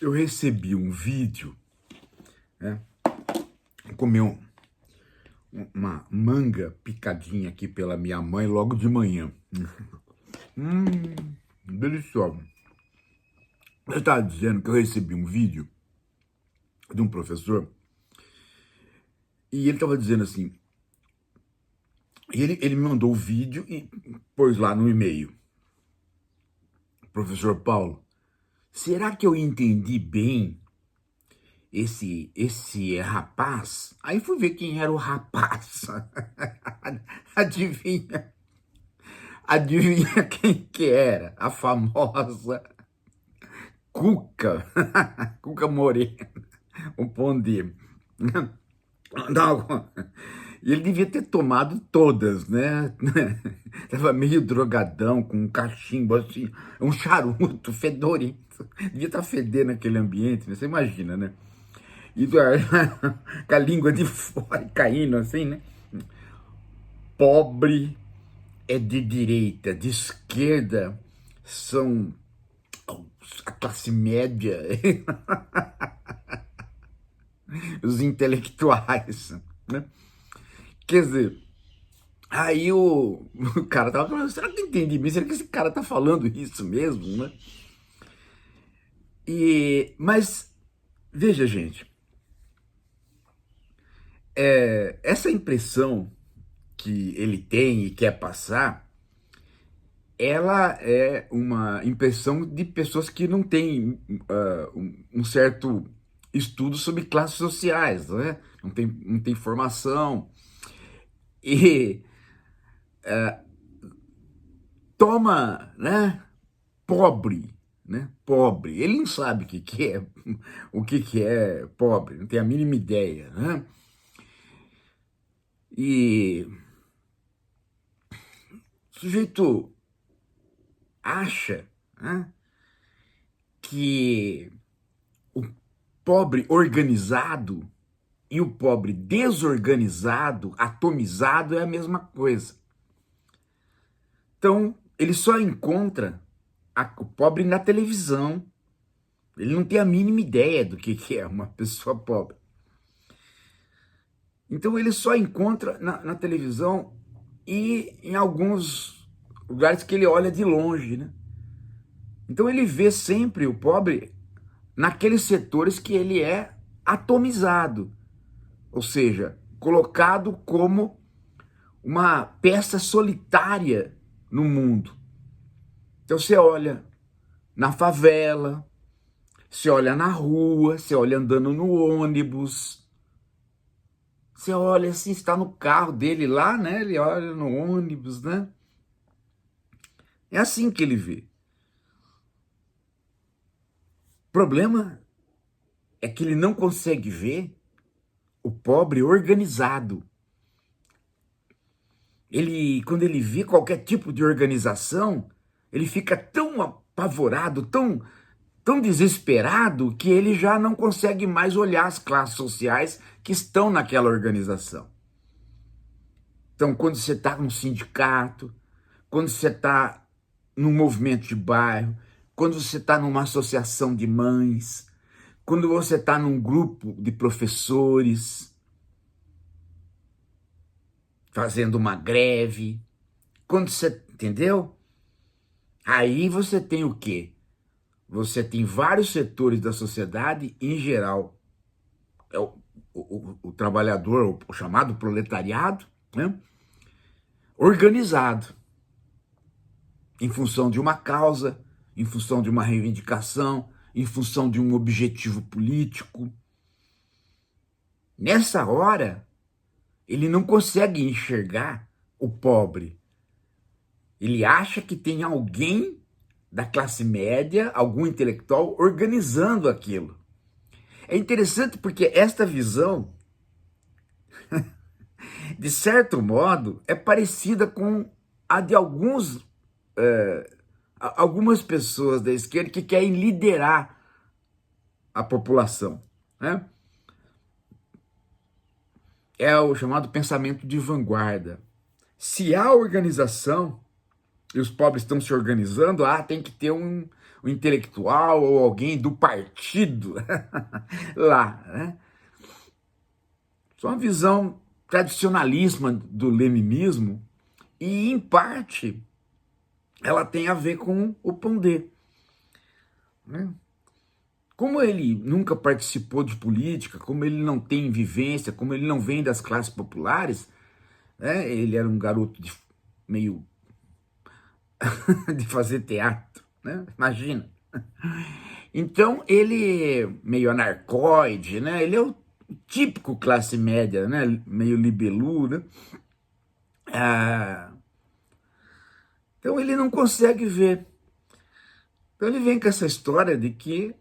eu recebi um vídeo, né? Comi uma manga picadinha aqui pela minha mãe logo de manhã. Hum, delicioso. Eu estava dizendo que eu recebi um vídeo de um professor e ele estava dizendo assim, ele me mandou o vídeo e pôs lá no e-mail. Professor Paulo, será que eu entendi bem esse rapaz? Aí fui ver quem era o rapaz. Adivinha? Adivinha quem que era? A famosa Cuca. Cuca Morena. O pão de... Não, e ele devia ter tomado todas, né? Tava meio drogadão, com um cachimbo assim, um charuto fedorento. Devia estar fedendo aquele ambiente, né? Você imagina, né? E com a língua de fora caindo assim, né? Pobre é de direita, de esquerda são a classe média, os intelectuais, né? Quer dizer, aí o cara tava falando, será que eu entendi bem? Será que esse cara tá falando isso mesmo, né? Mas, veja, gente, essa impressão que ele tem e quer passar, ela é uma impressão de pessoas que não têm um certo estudo sobre classes sociais, né? Não tem formação e toma, né? Pobre, né? Pobre. Ele não sabe que é, o que é pobre, não tem a mínima ideia, né? E o sujeito acha, né, que o pobre organizado e o pobre desorganizado, atomizado, é a mesma coisa. Então, ele só encontra o pobre na televisão. Ele não tem a mínima ideia do que é uma pessoa pobre. Então, ele só encontra na televisão e em alguns lugares que ele olha de longe, né? Então, ele vê sempre o pobre naqueles setores que ele é atomizado, ou seja, colocado como uma peça solitária no mundo. Então você olha na favela, você olha na rua, você olha andando no ônibus, você olha assim, está no carro dele lá, né? Ele olha no ônibus, né? É assim que ele vê. O problema é que ele não consegue ver o pobre organizado. Quando ele vê qualquer tipo de organização, ele fica tão apavorado, tão desesperado, que ele já não consegue mais olhar as classes sociais que estão naquela organização. Então, quando você está num sindicato, quando você está num movimento de bairro, quando você está numa associação de mães, quando você está num grupo de professores, fazendo uma greve, quando você, entendeu? Aí você tem o quê? Você tem vários setores da sociedade, em geral, é o trabalhador, o chamado proletariado, né? Organizado em função de uma causa, em função de uma reivindicação, em função de um objetivo político. Nessa hora, ele não consegue enxergar o pobre. Ele acha que tem alguém da classe média, algum intelectual, organizando aquilo. É interessante porque esta visão, de certo modo, é parecida com a de algumas pessoas da esquerda que querem liderar a população, né? É o chamado pensamento de vanguarda. Se há organização, e os pobres estão se organizando, tem que ter um intelectual ou alguém do partido lá, né? Isso é uma visão tradicionalíssima do leninismo e, em parte, ela tem a ver com o Pondé, né? Como ele nunca participou de política, como ele não tem vivência, como ele não vem das classes populares, né? Ele era um garoto meio de fazer teatro, né? Imagina. Então ele meio anarcoide, né? Ele é o típico classe média, né? Meio libelu, né? Então ele não consegue ver. Então ele vem com essa história de que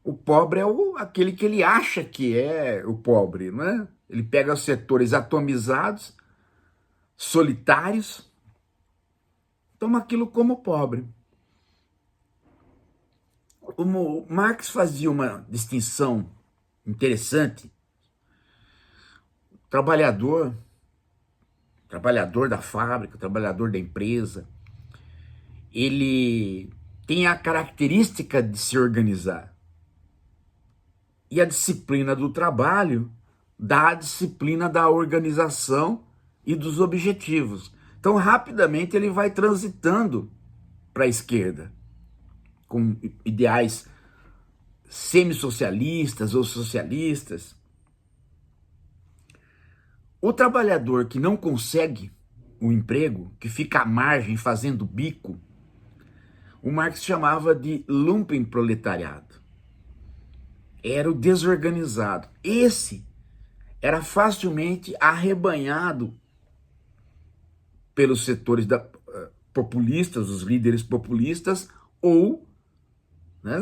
o pobre é aquele que ele acha que é o pobre, né? Ele pega os setores atomizados, solitários, toma aquilo como pobre. O Marx fazia uma distinção interessante. Trabalhador da fábrica, trabalhador da empresa, ele tem a característica de se organizar. E a disciplina do trabalho dá a disciplina da organização e dos objetivos. Então, rapidamente, ele vai transitando para a esquerda, com ideais semi-socialistas ou socialistas. O trabalhador que não consegue o emprego, que fica à margem fazendo bico, o Marx chamava de lumpenproletariado. Era o desorganizado. Esse era facilmente arrebanhado pelos setores populistas, os líderes populistas, ou, né,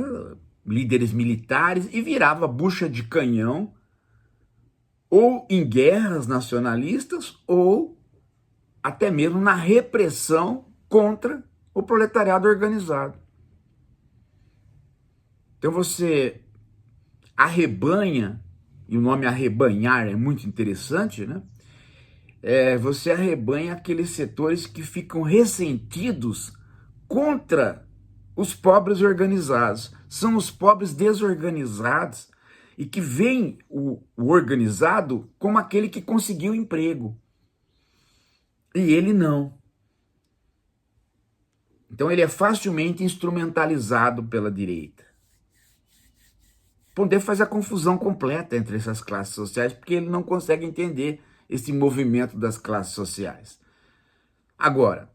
líderes militares, e virava bucha de canhão, ou em guerras nacionalistas, ou até mesmo na repressão contra o proletariado organizado. Então você arrebanha, e o nome arrebanhar é muito interessante, né? Você arrebanha aqueles setores que ficam ressentidos contra os pobres organizados. São os pobres desorganizados e que veem o organizado como aquele que conseguiu emprego. E ele não. Então ele é facilmente instrumentalizado pela direita. Pondé faz a confusão completa entre essas classes sociais porque ele não consegue entender esse movimento das classes sociais. Agora,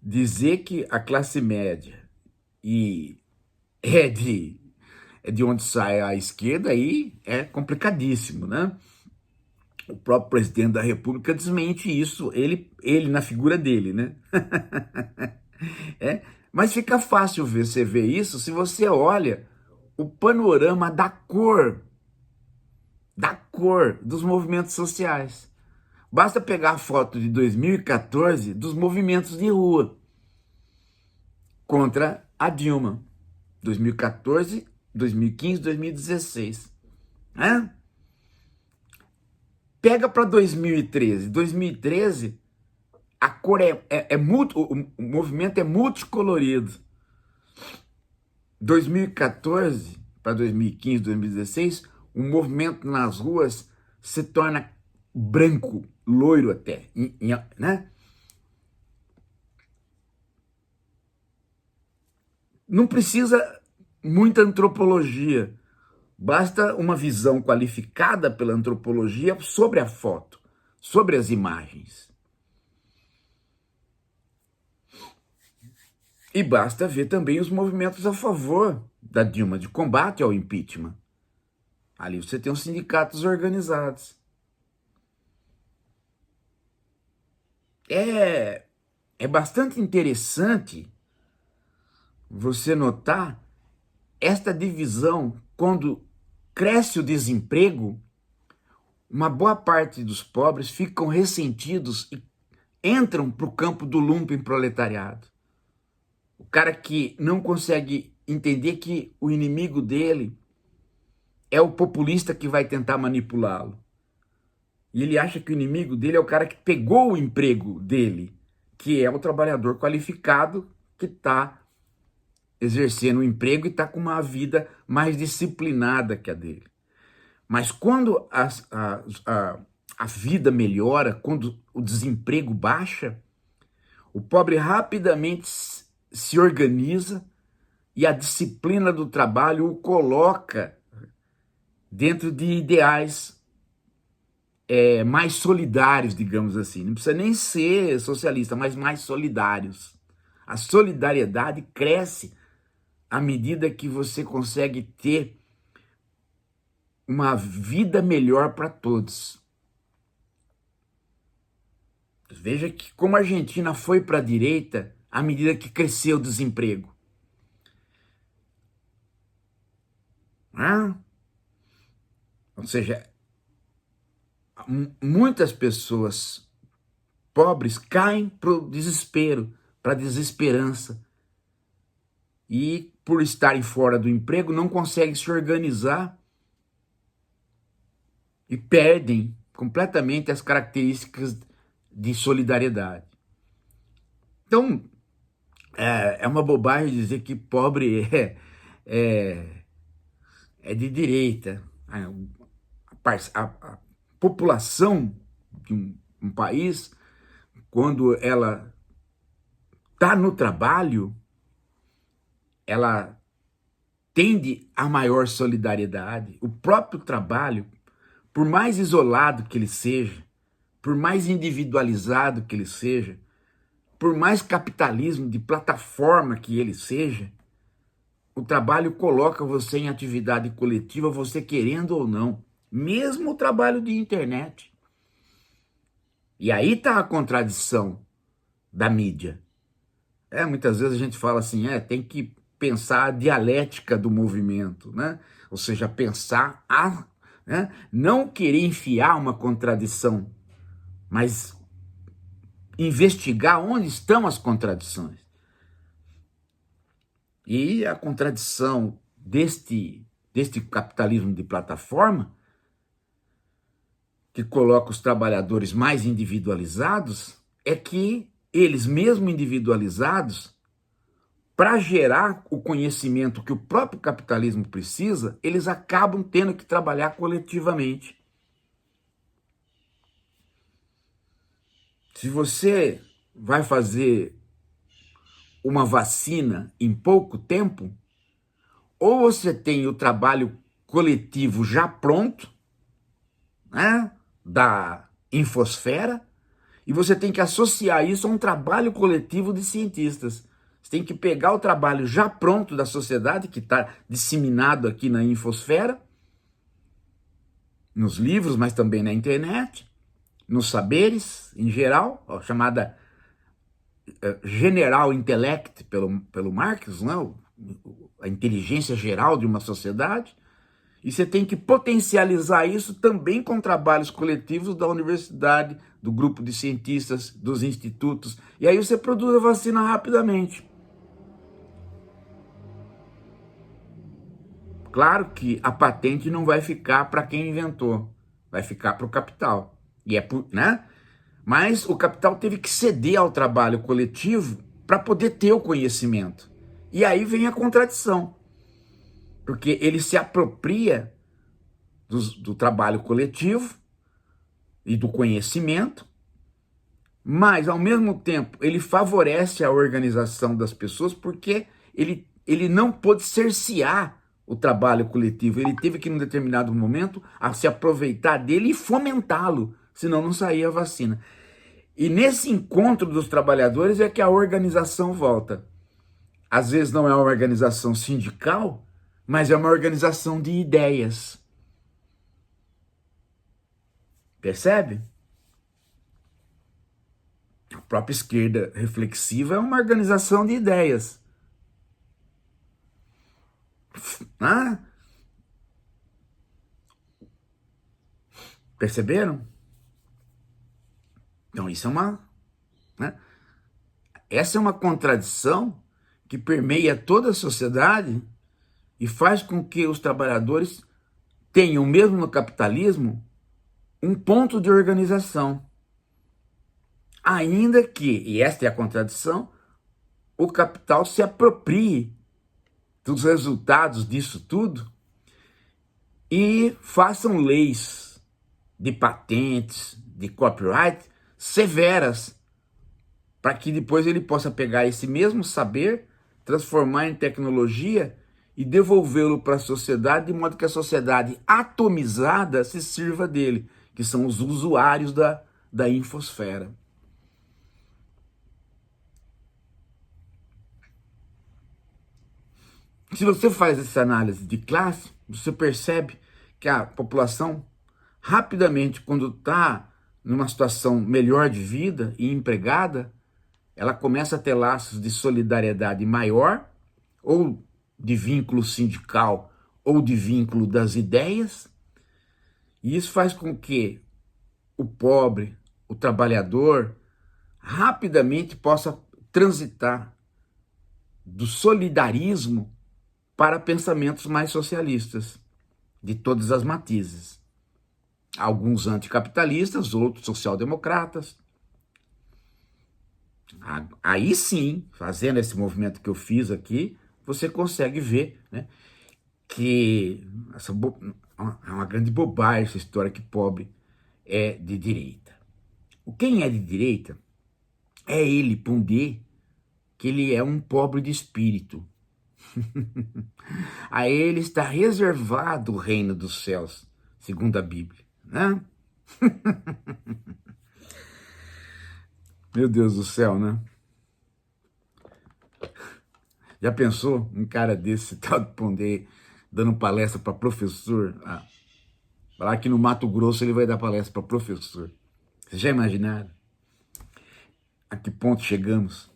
dizer que a classe média é de onde sai a esquerda aí é complicadíssimo, né? O próprio presidente da República desmente isso, ele na figura dele, né? Mas fica fácil você ver isso se você olha o panorama da cor dos movimentos sociais. Basta pegar a foto de 2014 dos movimentos de rua contra a Dilma. 2014, 2015, 2016. Né? Pega para 2013. 2013, a cor o movimento é multicolorido. 2014 para 2015, 2016, o movimento nas ruas se torna branco, loiro até, né? Não precisa muita antropologia, basta uma visão qualificada pela antropologia sobre a foto, sobre as imagens. E basta ver também os movimentos a favor da Dilma, de combate ao impeachment. Ali você tem os sindicatos organizados. É bastante interessante você notar esta divisão. Quando cresce o desemprego, uma boa parte dos pobres ficam ressentidos e entram para o campo do lumpenproletariado. O cara que não consegue entender que o inimigo dele é o populista que vai tentar manipulá-lo. E ele acha que o inimigo dele é o cara que pegou o emprego dele, que é o trabalhador qualificado que está exercendo o emprego e está com uma vida mais disciplinada que a dele. Mas quando a vida melhora, quando o desemprego baixa, o pobre rapidamente se organiza e a disciplina do trabalho o coloca dentro de ideais mais solidários, digamos assim. Não precisa nem ser socialista, mas mais solidários. A solidariedade cresce à medida que você consegue ter uma vida melhor para todos. Veja que como a Argentina foi para a direita à medida que cresceu o desemprego. Ou seja, muitas pessoas pobres caem para o desespero, para a desesperança. E por estarem fora do emprego, não conseguem se organizar e perdem completamente as características de solidariedade. Então, é uma bobagem dizer que pobre é de direita. A população de um país, quando ela está no trabalho, ela tende a maior solidariedade. O próprio trabalho, por mais isolado que ele seja, por mais individualizado que ele seja, por mais capitalismo de plataforma que ele seja, o trabalho coloca você em atividade coletiva, você querendo ou não, mesmo o trabalho de internet. E aí está a contradição da mídia. Muitas vezes a gente fala assim, tem que pensar a dialética do movimento, né? Ou seja, pensar não querer enfiar uma contradição, mas investigar onde estão as contradições. E a contradição deste capitalismo de plataforma, que coloca os trabalhadores mais individualizados, é que eles, mesmo individualizados, para gerar o conhecimento que o próprio capitalismo precisa, eles acabam tendo que trabalhar coletivamente. Se você vai fazer uma vacina em pouco tempo, ou você tem o trabalho coletivo já pronto, né, da infosfera, e você tem que associar isso a um trabalho coletivo de cientistas. Você tem que pegar o trabalho já pronto da sociedade, que está disseminado aqui na infosfera, nos livros, mas também na internet, nos saberes em geral, chamada General Intellect pelo Marx, né? A inteligência geral de uma sociedade, e você tem que potencializar isso também com trabalhos coletivos da universidade, do grupo de cientistas, dos institutos, e aí você produz a vacina rapidamente. Claro que a patente não vai ficar para quem inventou, vai ficar para o capital. Né? Mas o capital teve que ceder ao trabalho coletivo para poder ter o conhecimento. E aí vem a contradição, porque ele se apropria do trabalho coletivo e do conhecimento, mas ao mesmo tempo ele favorece a organização das pessoas porque ele não pôde cercear o trabalho coletivo, ele teve que, em um determinado momento, se aproveitar dele e fomentá-lo, senão não saía a vacina. E nesse encontro dos trabalhadores é que a organização volta. Às vezes não é uma organização sindical, mas é uma organização de ideias. Percebe? A própria esquerda reflexiva é uma organização de ideias. Perceberam? Então isso essa é uma contradição que permeia toda a sociedade e faz com que os trabalhadores tenham, mesmo no capitalismo, um ponto de organização. ainda que, e esta é a contradição, o capital se aproprie dos resultados disso tudo e façam leis de patentes, de copyright severas, para que depois ele possa pegar esse mesmo saber, transformar em tecnologia e devolvê-lo para a sociedade, de modo que a sociedade atomizada se sirva dele, que são os usuários da infosfera. Se você faz essa análise de classe, você percebe que a população, rapidamente, quando está numa situação melhor de vida e empregada, ela começa a ter laços de solidariedade maior, ou de vínculo sindical, ou de vínculo das ideias, e isso faz com que o pobre, o trabalhador, rapidamente possa transitar do solidarismo para pensamentos mais socialistas, de todas as matizes. Alguns anticapitalistas, outros social-democratas. Aí sim, fazendo esse movimento que eu fiz aqui, você consegue ver, né, que é uma grande bobagem essa história que pobre é de direita. Quem é de direita é ele, Pundê, que ele é um pobre de espírito. A ele está reservado o reino dos céus, segundo a Bíblia, né? Meu Deus do céu, né? Já pensou um cara desse, tal de Pondé, dando palestra para professor? Falar que no Mato Grosso ele vai dar palestra para professor. Vocês já imaginaram? A que ponto chegamos?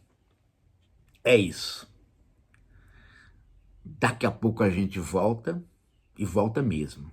É isso. Daqui a pouco a gente volta, e volta mesmo.